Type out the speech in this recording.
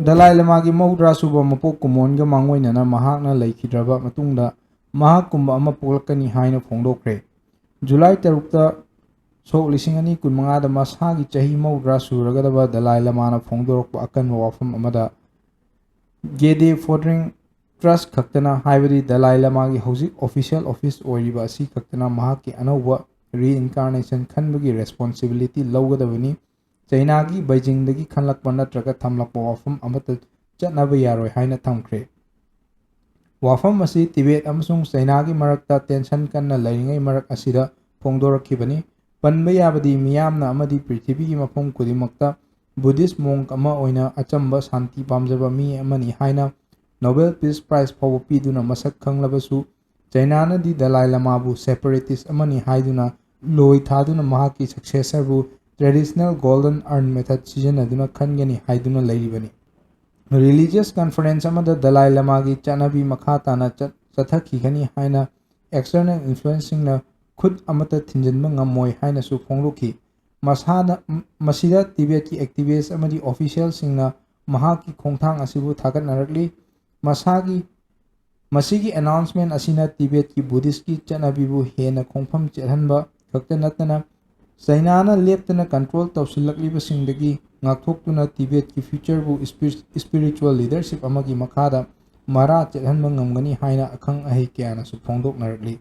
dalai lamagi maudra suba mapok kumonga mangoina na mahakna laikhidraba matungda mahak kumba ama poklakhini haina phongdokre. July 3 sok lising ani kunmanga da masagi chahi maudra suragadaba dalai lamana phongdorokpa akanba wafam amada gede fordering trust khaktana haibadi dalai lamagi hojik official office oiriba asi khaktana mahaki anauba reincarnation khanbagi responsibility lawgadabani China gi Beijing dagi khanlakpa natraga thamlakpa wafam amata chatnaba yaroi haina thamkhre. Wafam asi Tibet amasung China gi marakta tension kanna lairingai marak asida phongdorakhibani. Panba yabadi miyamna amadi prithibigi mafam kudimakta Buddhist monk ama oina achamba shanti pamjaba mi amani haina Nobel Peace Prize fawba piduna masak khanglabasu China na di Dalai Lama bu separatist amani haiduna loi thaduna mahaki successor bu traditional golden urn method sijanaduna khangani haiduna lairibani. Religious conference amada Dalai Lama gi chanabi makhatana chathakhigani haina external influencing na khud amata thinjanba ngamoi haina su phongdoki. Masida Tibet ki activists amadi official singna mahaki khongthang asibu thagatnarakli. Masigi announcement asina Tibet ki Buddhist ki chanabibu hena khongpham chelhanba khakta natana China na leptana control tawsilakliba singdagi ngakthokuna Tibet ki future bu spiritual leadership amagi makhada mara chelhanba ngamgani haina akhang ahi kyana su phongdoknarakli.